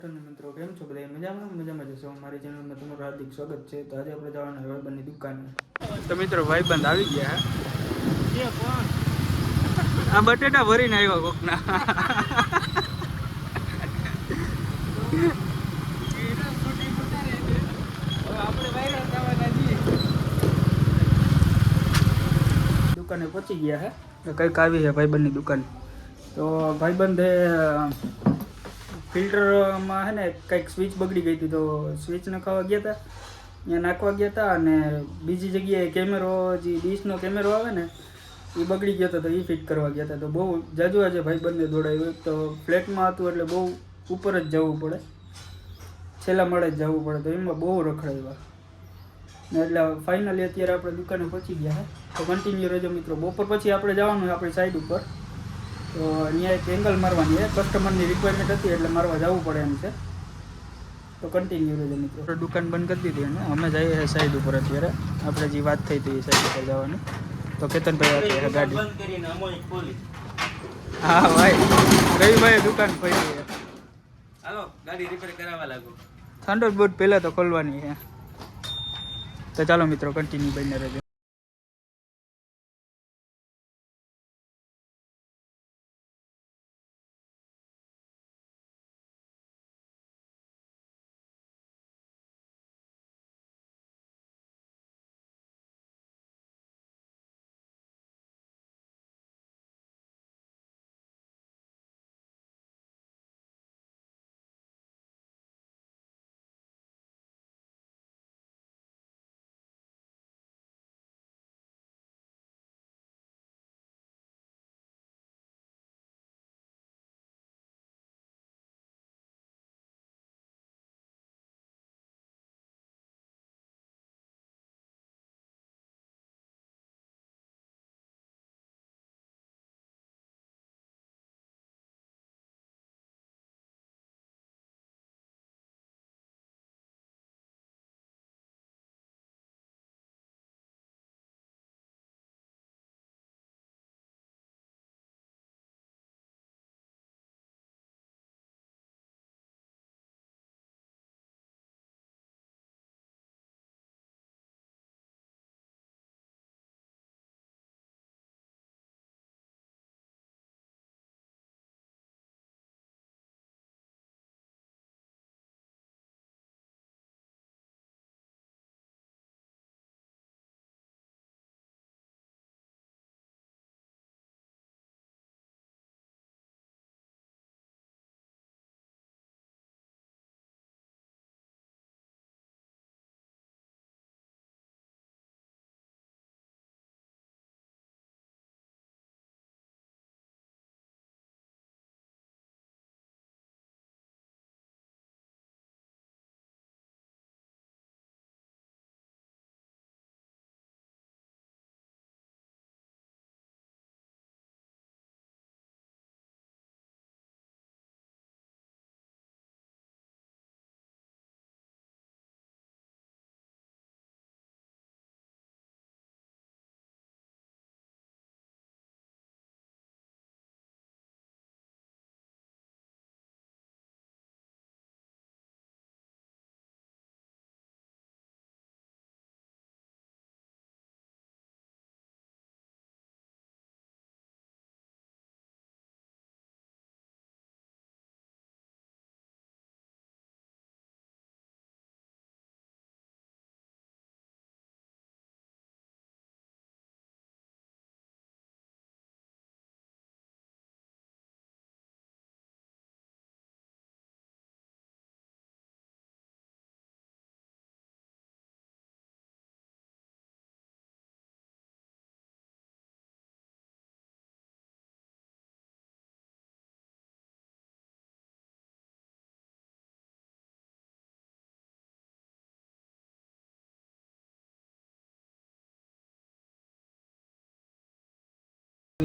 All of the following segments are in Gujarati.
મિત્રો કેમ છો બધા મજામાં જશો મારી ચેનલમાં તમારું હાર્દિક સ્વાગત છે. તો આજે આપણે જવાના ભાઈબંધની દુકાને. તો મિત્રો ભાઈબંધ આવી ગયા આ બટેટા ભરીને આવ્યા કોકના. દુકાને પહોંચી ગયા હે તો કંઈક આવી છે ભાઈબંધની દુકાન. તો ભાઈબંધે ફિલ્ટરમાં છે ને કંઈક સ્વિચ બગડી ગઈ હતી, તો સ્વિચ નખાવા ગયા હતા, ત્યાં નાખવા ગયા હતા અને બીજી જગ્યાએ કેમેરો, જે ડીશનો કેમેરો આવે ને એ બગડી ગયો હતો, તો એ ફિટ કરવા ગયા હતા. તો બહુ જાજુ આજે ભાઈબંધને દોડાવ્યું. તો ફ્લેટમાં હતું એટલે બહુ ઉપર જ જવું પડે, છેલ્લા માળે જ જવું પડે, તો એમાં બહુ રખડાવ્યા ને. એટલે ફાઇનલી અત્યારે આપણે દુકાને પહોંચી ગયા છે. તો કન્ટિન્યુ રહેજો મિત્રો. બપોર પછી આપણે જવાનું હોય આપણી સાઈડ ઉપર, તો અહીંયા એક એંગલ મારવાની છે, કસ્ટમરની રિક્વાયરમેન્ટ હતી એટલે મારવા જવું પડે એમ છે. તો કન્ટિન્યુ રહેજો મિત્રો. દુકાન બંધ કરી દીધી અને અમે જઈએ છીએ સાઈડ ઉપર. અત્યારે આપણે જે વાત થઈ હતી એ સાઈડ ઉપર જવાની. તો કેતનભાઈ હતી ગાડી. હા ભાઈ, રવિભાઈ દુકાન ખોલી છે. હાલો ગાડી રિપેર કરાવવા લાગો. થંડરબોલ્ટ પહેલાં તો ખોલવાની છે. તો ચાલો મિત્રો કન્ટિન્યુ બનીને રહેજો.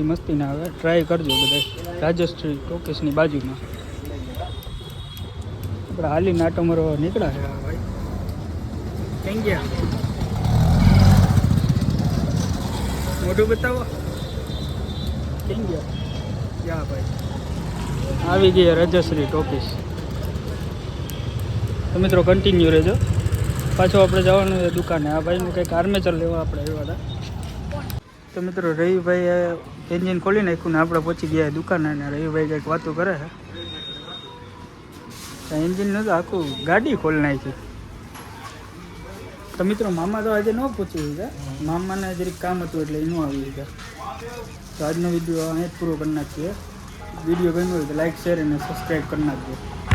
મસ્તી ના આવે, ટ્રાય કરજો બધા. રાજશ્રી ટોકીસની બાજુમાં આપણે હાલી નાટો મારવા નીકળ્યા છે ભાઈ. ક્યાં ગયા? મોઢું બતાવો. ક્યાં ગયા? યા ભાઈ આવી ગઈ રાજશ્રી ટોકીસ. તો મિત્રો કન્ટિન્યુ રહેજો. પાછું આપણે જવાનું છે દુકાને. આ ભાઈનું કંઈક આર્મેચર લેવા આપણે આવ્યા હતા. તો મિત્રો રવિભાઈએ એન્જિન ખોલી નાખ્યું ને આપણે પહોંચી ગયા દુકાને. અને રવિભાઈ કંઈક વાતો કરે છે. એન્જિન નહોતું, આખું ગાડી ખોલી નાખી. તો મિત્રો મામા તો આજે ન પહોંચી ગયા. મામાને જરીક કામ હતું એટલે એ ન આવી ગયા. તો આજનો વિડીયો અહીં જ પૂરો કરી નાખીએ. વિડીયો ગમ્યો હોય તો લાઈક શેર અને સબસ્ક્રાઈબ કરી નાખજો.